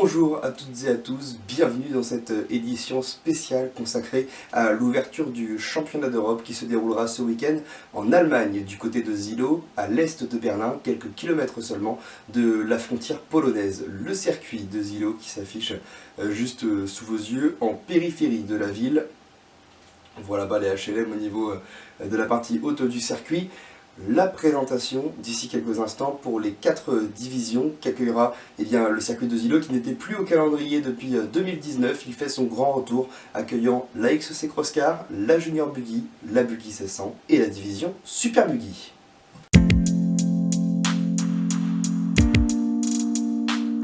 Bonjour à toutes et à tous, bienvenue dans cette édition spéciale consacrée à l'ouverture du championnat d'Europe qui se déroulera ce week-end en Allemagne, du côté de Zilo, à l'est de Berlin, quelques kilomètres seulement de la frontière polonaise. Le circuit de Zilo qui s'affiche juste sous vos yeux en périphérie de la ville. On voit là-bas les HLM au niveau de la partie haute du circuit. La présentation d'ici quelques instants pour les 4 divisions qu'accueillera le circuit de Zilo qui n'était plus au calendrier depuis 2019. Il fait son grand retour accueillant la XC Crosscar, la Junior Buggy, la Buggy 1600 et la division Super Buggy.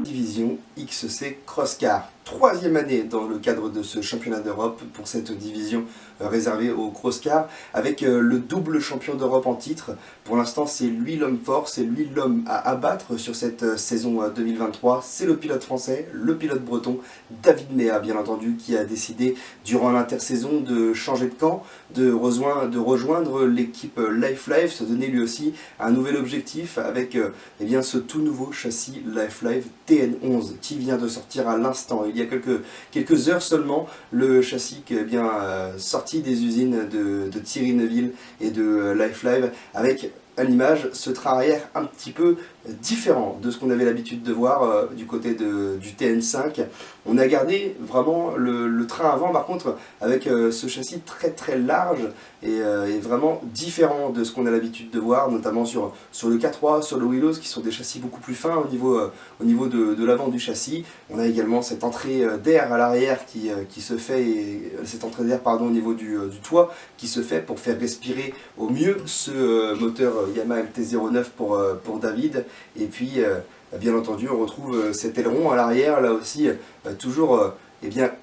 Division XC Crosscar. Troisième année dans le cadre de ce championnat d'Europe pour cette division réservée aux crosscars avec le double champion d'Europe en titre. Pour l'instant, c'est lui l'homme fort, c'est lui l'homme à abattre sur cette saison 2023. C'est le pilote français, le pilote breton, David Mea, bien entendu, qui a décidé durant l'intersaison de changer de camp, de rejoindre l'équipe Life, se donner lui aussi un nouvel objectif avec ce tout nouveau châssis Life TN11 qui vient de sortir à l'instant. Il y a quelques heures seulement, le châssis qui est sorti des usines de Thierry Neuville et de Life avec à l'image ce train arrière un petit peu différent de ce qu'on avait l'habitude de voir du côté du TN5. On a gardé vraiment le train avant, par contre avec ce châssis très large et vraiment différent de ce qu'on a l'habitude de voir, notamment sur le K3, sur le Willows, qui sont des châssis beaucoup plus fins au niveau de l'avant du châssis. On a également cette entrée d'air à l'arrière qui se fait, cette entrée d'air au niveau du toit qui se fait pour faire respirer au mieux ce moteur Yamaha LT09 pour David. Et puis, bien entendu, on retrouve cet aileron à l'arrière, là aussi, toujours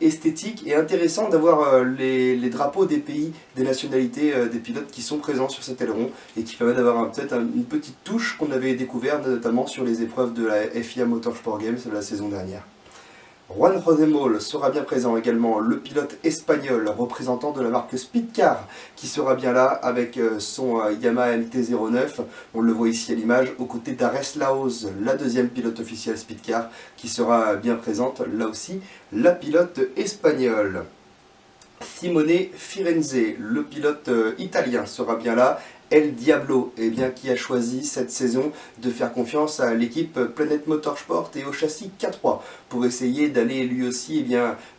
esthétique et intéressant d'avoir les drapeaux des pays, des nationalités, des pilotes qui sont présents sur cet aileron et qui permet d'avoir peut-être une petite touche qu'on avait découvert notamment sur les épreuves de la FIA Motorsport Games de la saison dernière. Juan Rodemol sera bien présent également, le pilote espagnol représentant de la marque Speedcar qui sera bien là avec son Yamaha LT09. On le voit ici à l'image aux côtés d'Ares Laoz, la deuxième pilote officielle Speedcar qui sera bien présente, là aussi la pilote espagnole. Simone Firenze, le pilote italien, sera bien là. El Diablo, qui a choisi cette saison de faire confiance à l'équipe Planet Motorsport et au châssis K3 pour essayer d'aller lui aussi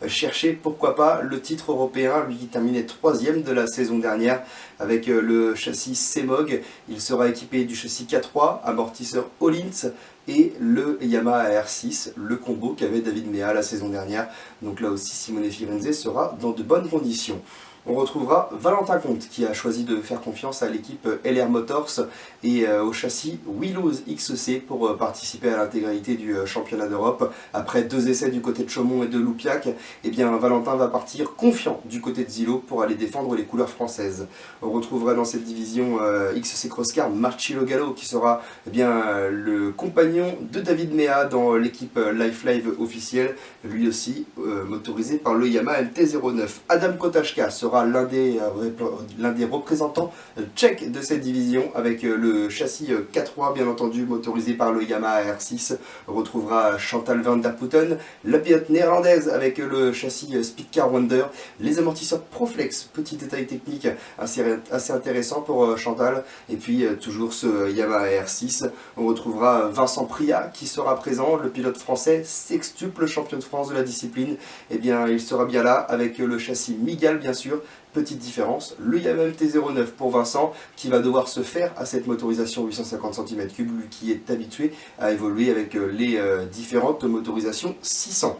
chercher pourquoi pas le titre européen, lui qui terminait 3e de la saison dernière avec le châssis Semog. Il sera équipé du châssis K3, amortisseur Öhlins et le Yamaha R6, le combo qu'avait David Mea la saison dernière. Donc là aussi Simone Firenze sera dans de bonnes conditions. On retrouvera Valentin Comte qui a choisi de faire confiance à l'équipe LR Motors et au châssis Willows XC pour participer à l'intégralité du championnat d'Europe. Après 2 essais du côté de Chaumont et de Loupiac, Valentin va partir confiant du côté de Zilo pour aller défendre les couleurs françaises. On retrouvera dans cette division XC Crosscar Marcillo Gallo qui sera le compagnon de David Mea dans l'équipe Life officielle, lui aussi motorisé par le Yamaha LT09. Adam Kotachka sera l'un des représentants tchèques de cette division avec le châssis K3 bien entendu motorisé par le Yamaha R6. On retrouvera Chantal van der Putten, la pilote néerlandaise avec le châssis Speedcar Wonder, les amortisseurs Proflex, petit détail technique assez intéressant pour Chantal, et puis toujours ce Yamaha R6. On retrouvera Vincent Priat qui sera présent, le pilote français, sextuple champion de France de la discipline. Il sera bien là avec le châssis Migal bien sûr. Petite différence, le Yamaha LT09 pour Vincent qui va devoir se faire à cette motorisation 850 cm3, lui qui est habitué à évoluer avec les différentes motorisations 600.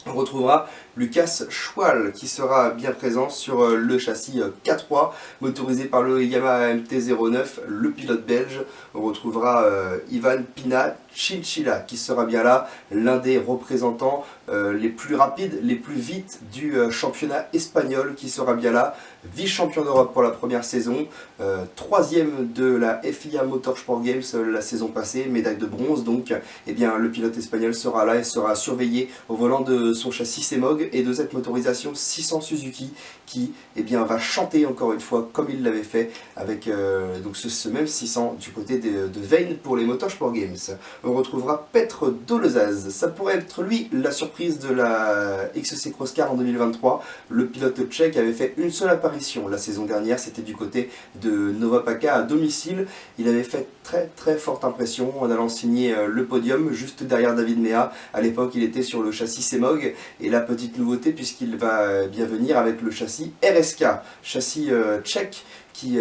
On retrouvera Lucas Schwal qui sera bien présent sur le châssis K3 motorisé par le Yamaha MT-09, le pilote belge. On retrouvera Ivan Pina Chinchilla qui sera bien là, l'un des représentants les plus rapides, les plus vite du championnat espagnol qui sera bien là, vice-champion d'Europe pour la première saison, 3e de la FIA Motorsport Games la saison passée, médaille de bronze donc, le pilote espagnol sera là et sera surveillé au volant de son châssis Semog et de cette motorisation 600 Suzuki qui va chanter encore une fois comme il l'avait fait avec ce même 600 du côté de Veynes pour les Motorsport Games. on retrouvera Petr Dolezaj. Ça pourrait être lui la surprise de la XC Cross Car en 2023. Le pilote tchèque avait fait une seule apparition la saison dernière, c'était du côté de Nova Paca à domicile. Il avait fait très forte impression en allant signer le podium juste derrière David Mea. À l'époque, il était sur le châssis Semog. Et la petite nouveauté, puisqu'il va bien venir avec le châssis RSK, châssis tchèque, qui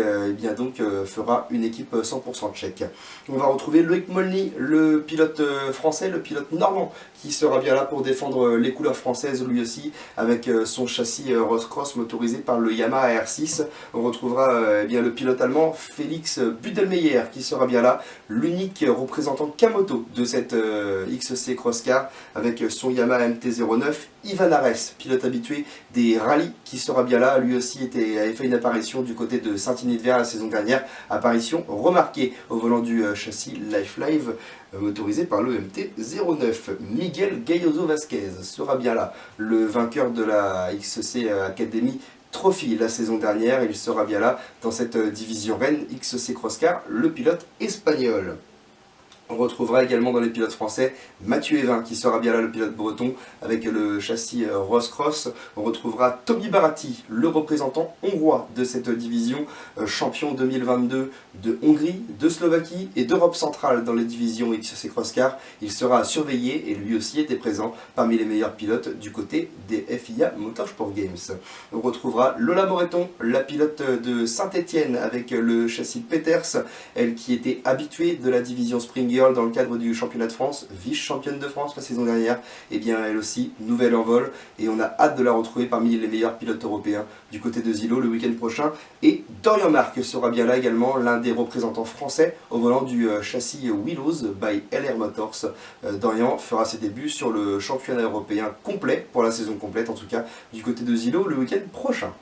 fera une équipe 100% tchèque. On va retrouver Loïc Molny, le pilote français, le pilote normand, qui sera bien là pour défendre les couleurs françaises lui aussi, avec son châssis Ross-Cross motorisé par le Yamaha R6. On retrouvera le pilote allemand Félix Budelmeyer, qui sera bien là, l'unique représentant Kamoto de cette XC Cross Car, avec son Yamaha MT-09. Ivan Ares, pilote habitué des rallyes, qui sera bien là, lui aussi avait fait une apparition du côté de Saint-Denis-de-Verre la saison dernière, apparition remarquée au volant du châssis Life motorisé par le MT-09. Miguel Galloso Vasquez sera bien là, le vainqueur de la XC Academy Trophy la saison dernière. Il sera bien là dans cette division Rennes XC Cross Car, le pilote espagnol. On retrouvera également dans les pilotes français Mathieu Evin, qui sera bien là, le pilote breton, avec le châssis Ross-Cross. On retrouvera Tomi Baratti, le représentant hongrois de cette division, champion 2022 de Hongrie, de Slovaquie et d'Europe centrale dans les divisions XC Cross Car. Il sera surveillé et lui aussi était présent parmi les meilleurs pilotes du côté des FIA Motorsport Games. On retrouvera Lola Moreton, la pilote de Saint-Etienne, avec le châssis Peters, elle qui était habituée de la division Springer dans le cadre du championnat de France, vice-championne de France la saison dernière. Et bien elle aussi, nouvel envol, et on a hâte de la retrouver parmi les meilleurs pilotes européens du côté de Zilo le week-end prochain. Et Dorian Marc sera bien là également, l'un des représentants français au volant du châssis Willows by LR Motors. Dorian fera ses débuts sur le championnat européen complet, pour la saison complète en tout cas, du côté de Zilo le week-end prochain.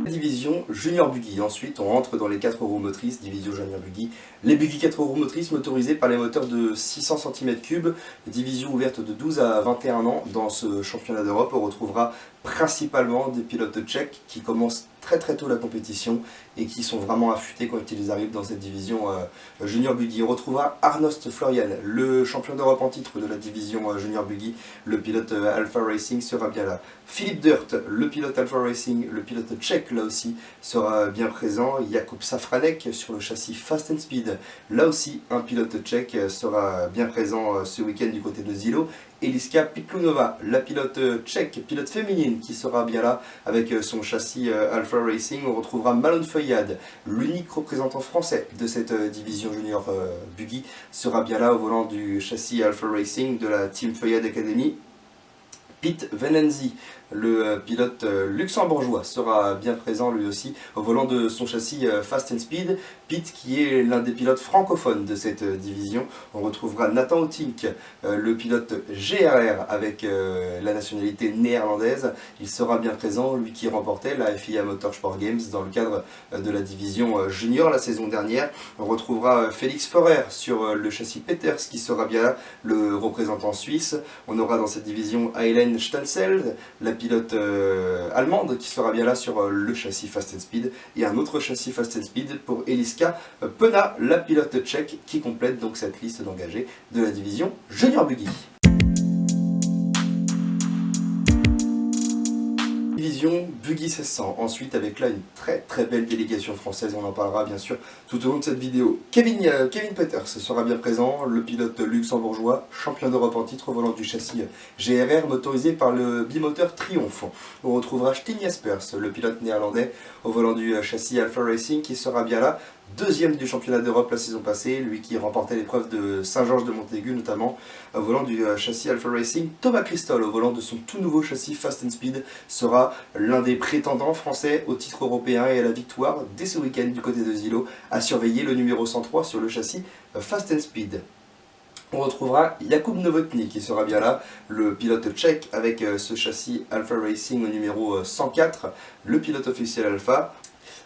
Division Junior Buggy. Ensuite, on rentre dans les 4 roues motrices, division Junior Buggy. Les Buggy 4 roues motrices motorisés par les moteurs de 600 cm3, division ouverte de 12 à 21 ans. Dans ce championnat d'Europe, on retrouvera principalement des pilotes tchèques qui commencent très tôt la compétition et qui sont vraiment affûtés quand ils arrivent dans cette division Junior Buggy. On retrouvera Arnost Florian, le champion d'Europe en titre de la division Junior Buggy. Le pilote Alpha Racing sera bien là. Philippe Dirt, le pilote Alpha Racing, le pilote tchèque là aussi sera bien présent. Jakub Safranek sur le châssis Fast and Speed, là aussi un pilote tchèque sera bien présent ce week-end du côté de Zilo. Eliska Piklunova, la pilote tchèque, pilote féminine, qui sera bien là avec son châssis Alpha Racing. On retrouvera Malone Feuillade, l'unique représentant français de cette division junior Buggy, sera bien là au volant du châssis Alpha Racing de la Team Feuillade Academy. Pete Venenzi, le pilote luxembourgeois, sera bien présent lui aussi au volant de son châssis Fast and Speed. Pete qui est l'un des pilotes francophones de cette division. On retrouvera Nathan Otink, le pilote GRR avec la nationalité néerlandaise. Il sera bien présent, lui qui remportait la FIA Motorsport Games dans le cadre de la division junior la saison dernière. On retrouvera Félix Forer sur le châssis Peters qui sera bien là, le représentant suisse. On aura dans cette division Hélène Stanseld, la pilote allemande qui sera bien là sur le châssis Fast and Speed, et un autre châssis Fast and Speed pour Eliska Pena, la pilote tchèque, qui complète donc cette liste d'engagés de la division Junior Buggy. Division Buggy 1600. Ensuite, avec là une très belle délégation française, on en parlera bien sûr tout au long de cette vidéo. Kevin Peters sera bien présent, le pilote luxembourgeois, champion d'Europe en titre au volant du châssis GRR motorisé par le bimoteur Triumph. On retrouvera Stijn Jaspers, le pilote néerlandais, au volant du châssis Alpha Racing, qui sera bien là. Deuxième du championnat d'Europe la saison passée, lui qui remportait l'épreuve de Saint-Georges-de-Montaigu notamment, au volant du châssis Alpha Racing. Thomas Christol, au volant de son tout nouveau châssis Fast and Speed, sera l'un des prétendants français au titre européen et à la victoire dès ce week-end du côté de Zilo, à surveiller le numéro 103 sur le châssis Fast and Speed. On retrouvera Jakub Novotny qui sera bien là, le pilote tchèque avec ce châssis Alpha Racing au numéro 104, le pilote officiel Alpha.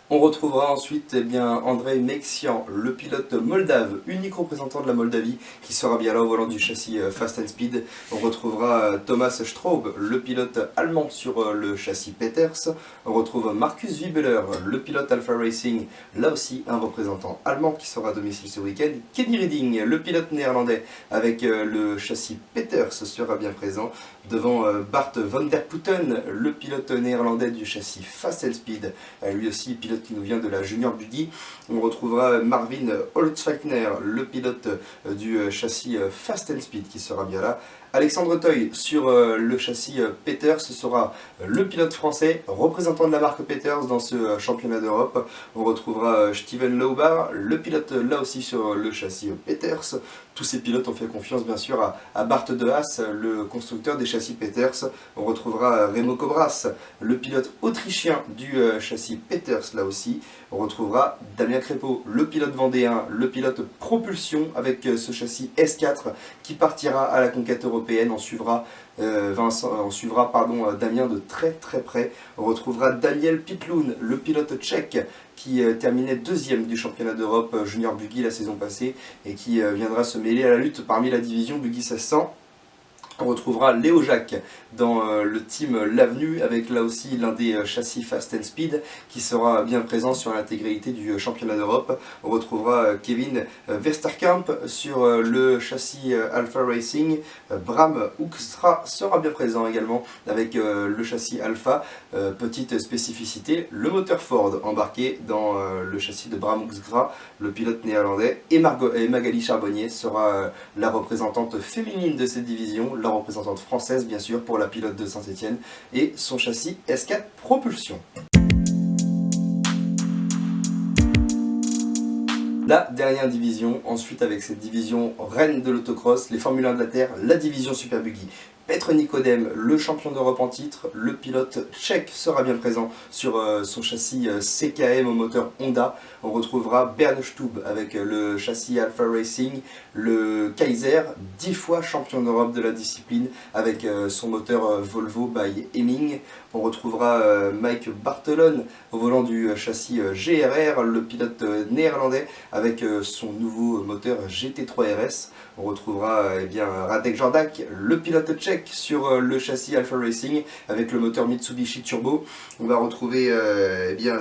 On retrouvera ensuite Andrei Mexian, le pilote moldave, unique représentant de la Moldavie, qui sera bien là au volant du châssis Fast and Speed. On retrouvera Thomas Straub, le pilote allemand sur le châssis Peters. On retrouve Marcus Wiebeler, le pilote Alpha Racing, là aussi un représentant allemand qui sera à domicile ce week-end. Kenny Reading, le pilote néerlandais avec le châssis Peters, sera bien présent. Devant Bart van der Putten, le pilote néerlandais du châssis Fast and Speed, lui aussi pilote qui nous vient de la Junior Buggy. On retrouvera Marvin Holtzfeitner, le pilote du châssis Fast and Speed qui sera bien là. Alexandre Toy sur le châssis Peters, ce sera le pilote français, représentant de la marque Peters dans ce championnat d'Europe. On retrouvera Steven Laubar, le pilote là aussi sur le châssis Peters. Tous ces pilotes ont fait confiance bien sûr à Bart de Haas, le constructeur des châssis Peters. On retrouvera Remo Cobras, le pilote autrichien du châssis Peters là aussi. On retrouvera Damien Crépeau, le pilote vendéen, le pilote propulsion avec ce châssis S4 qui partira à la conquête européenne. On suivra Damien de très très près. On retrouvera Daniel Pitloun, le pilote tchèque qui terminait deuxième du championnat d'Europe Junior Buggy la saison passée et qui viendra se mêler à la lutte parmi la division Buggy 1600. On retrouvera Léo Jacques dans le team L'Avenue avec là aussi l'un des châssis Fast and Speed qui sera bien présent sur l'intégralité du championnat d'Europe. On retrouvera Kevin Versterkamp sur le châssis Alpha Racing. Bram Hoekstra sera bien présent également avec le châssis Alpha. Petite spécificité, le moteur Ford embarqué dans le châssis de Bram Hoekstra, le pilote néerlandais, et Magali Charbonnier sera la représentante féminine de cette division, la représentante française bien sûr pour la pilote de Saint-Etienne et son châssis S4 Propulsion. La dernière division, ensuite avec cette division reine de l'autocross, les Formule 1 de la Terre, la division Super Buggy. Petr Nikodem, le champion d'Europe en titre, le pilote tchèque sera bien présent sur son châssis CKM au moteur Honda. On retrouvera Bernd Stub avec le châssis Alpha Racing, le Kaiser, 10 fois champion d'Europe de la discipline avec son moteur Volvo by Hemming. On retrouvera Mike Bartelon au volant du châssis GRR, le pilote néerlandais avec son nouveau moteur GT3 RS. On retrouvera Radek Jordak, le pilote tchèque sur le châssis Alpha Racing avec le moteur Mitsubishi Turbo. On va retrouver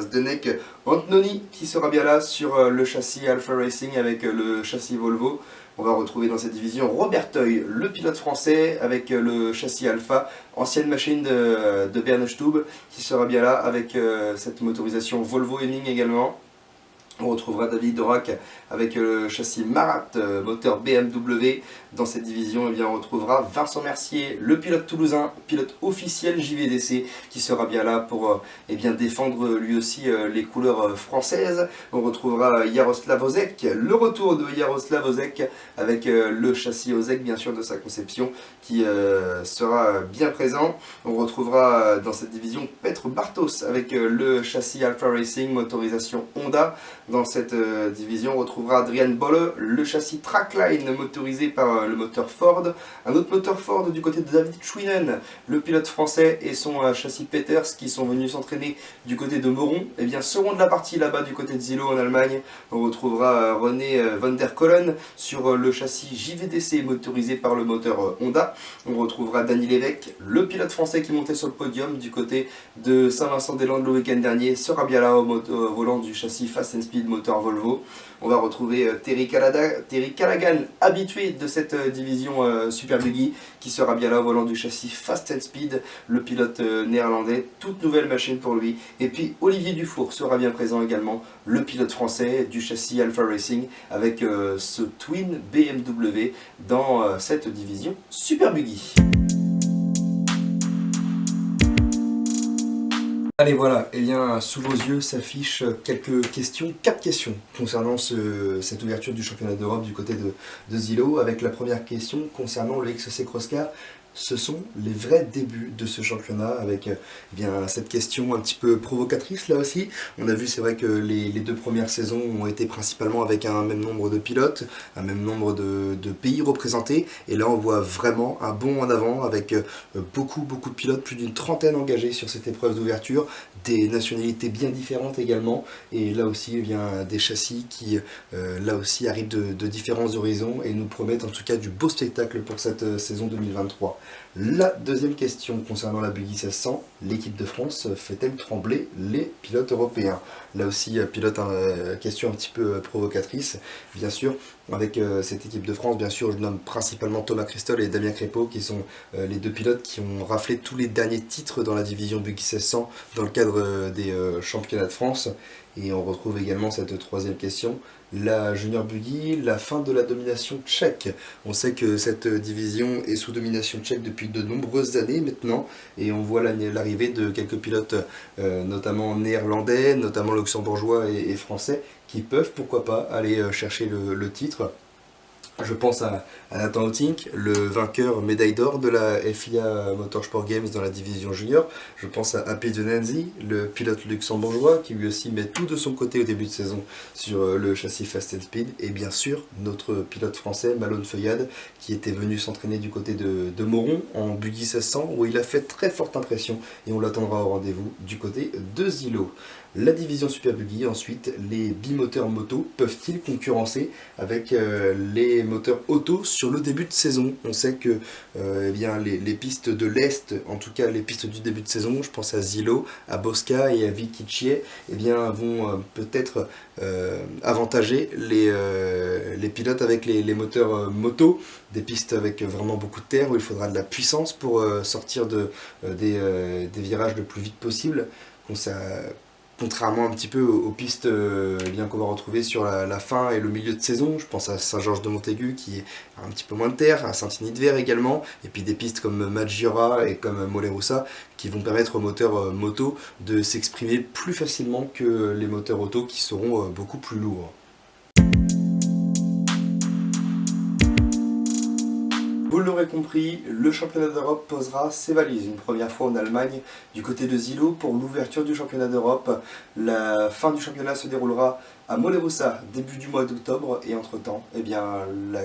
Zdenek Antoni qui sera bien là sur le châssis Alpha Racing avec le châssis Volvo. On va retrouver dans cette division Robert Toy, le pilote français avec le châssis Alpha, ancienne machine de Bernd Stub qui sera bien là avec cette motorisation Volvo Hemming également. On retrouvera David Dorak avec le châssis Marat, moteur BMW. Dans cette division, on retrouvera Vincent Mercier, le pilote toulousain, pilote officiel JVDC, qui sera bien là pour défendre lui aussi les couleurs françaises. On retrouvera Jaroslav Ozek, le retour de Jaroslav Ozek avec le châssis Ozek, bien sûr, de sa conception, qui sera bien présent. On retrouvera dans cette division Petr Bartos avec le châssis Alpha Racing, motorisation Honda. Dans cette division, on retrouvera Adrian Bolle, le châssis Trackline motorisé par le moteur Ford. Un autre moteur Ford du côté de David Schwinen, le pilote français et son châssis Peters qui sont venus s'entraîner du côté de Moron, seront de la partie là-bas du côté de Zilo en Allemagne. On retrouvera René van der Kollen sur le châssis JVDC motorisé par le moteur Honda. On retrouvera Dany Lévesque, le pilote français qui montait sur le podium du côté de Saint-Vincent-des-Landes le week-end dernier, sera bien là au volant du châssis Fast and Speed moteur Volvo. On va retrouver Terry Callaghan, habitué de cette division Super Buggy, qui sera bien là au volant du châssis Fast and Speed, le pilote néerlandais, toute nouvelle machine pour lui. Et puis Olivier Dufour sera bien présent également, le pilote français du châssis Alpha Racing, avec ce Twin BMW dans cette division Super Buggy. Allez voilà, sous vos yeux s'affichent quelques questions, 4 questions concernant cette ouverture du championnat d'Europe du côté de Zilo, avec la première question concernant le XC Crosscar. ce sont les vrais débuts de ce championnat avec bien cette question un petit peu provocatrice là aussi. On a vu, c'est vrai que les deux premières saisons ont été principalement avec un même nombre de pilotes, un même nombre de pays représentés, et là on voit vraiment un bond en avant avec beaucoup de pilotes, plus d'une trentaine engagés sur cette épreuve d'ouverture, des nationalités bien différentes également, et là aussi eh bien, des châssis qui là aussi arrivent de différents horizons et nous promettent en tout cas du beau spectacle pour cette saison 2023. La deuxième question concernant la Buggy 1600, l'équipe de France fait-elle trembler les pilotes européens? Là aussi, question un petit peu provocatrice, bien sûr, avec cette équipe de France, bien sûr, je nomme principalement Thomas Christol et Damien Crépeau, qui sont les deux pilotes qui ont raflé tous les derniers titres dans la division Buggy 1600 dans le cadre des championnats de France. Et on retrouve également cette troisième question, la Junior Buggy, la fin de la domination tchèque. On sait que cette division est sous domination tchèque depuis de nombreuses années maintenant, et on voit l'arrivée de quelques pilotes, notamment néerlandais, notamment luxembourgeois et français, qui peuvent, pourquoi pas, aller chercher le titre. Je pense à Nathan Hautink, le vainqueur médaille d'or de la FIA Motorsport Games dans la division junior. Je pense à Happy Denenzi, le pilote luxembourgeois, qui lui aussi met tout de son côté au début de saison sur le châssis Fast and Speed. Et bien sûr, notre pilote français, Malone Feuillade, qui était venu s'entraîner du côté de Moron en Buggy 1600, où il a fait très forte impression. Et on l'attendra au rendez-vous du côté de Zilo. La division Super Buggy, ensuite, les bimoteurs moto peuvent-ils concurrencer avec les moteurs auto sur le début de saison? On sait que eh bien, les pistes de l'Est, en tout cas les pistes du début de saison, je pense à Zilo, à Bosca et à Vikicie, eh bien, vont peut-être avantager les pilotes avec les moteurs moto, des pistes avec vraiment beaucoup de terre où il faudra de la puissance pour sortir des virages le plus vite possible. Contrairement un petit peu aux pistes bien qu'on va retrouver sur la fin et le milieu de saison. Je pense à Saint-Georges-de-Montaigu qui est un petit peu moins de terre, à Saint-Denis-de-Vert également, et puis des pistes comme Maggiora et comme Mollerussa qui vont permettre aux moteurs moto de s'exprimer plus facilement que les moteurs auto qui seront beaucoup plus lourds. Vous l'aurez compris, le championnat d'Europe posera ses valises une première fois en Allemagne du côté de Zilo pour l'ouverture du championnat d'Europe. La fin du championnat se déroulera à Mollerussa début du mois d'octobre et entre-temps, eh bien, la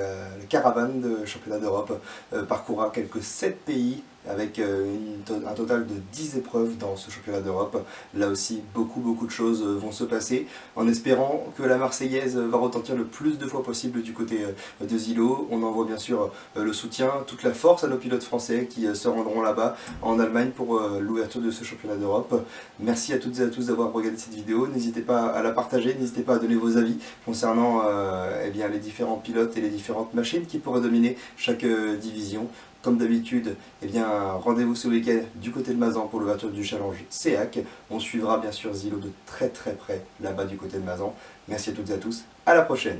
caravane de championnat d'Europe parcourra quelques 7 pays avec un total de 10 épreuves dans ce championnat d'Europe. Là aussi, beaucoup de choses vont se passer, en espérant que la Marseillaise va retentir le plus de fois possible du côté de Zilo. On envoie bien sûr le soutien, toute la force à nos pilotes français qui se rendront là-bas en Allemagne pour l'ouverture de ce championnat d'Europe. Merci à toutes et à tous d'avoir regardé cette vidéo. N'hésitez pas à la partager, n'hésitez pas à donner vos avis concernant eh bien, les différents pilotes et les différentes machines qui pourraient dominer chaque division. Comme d'habitude, eh bien, rendez-vous ce week-end du côté de Mazan pour l'ouverture du challenge SEAC. On suivra bien sûr Zilo de très près là-bas du côté de Mazan. Merci à toutes et à tous, à la prochaine.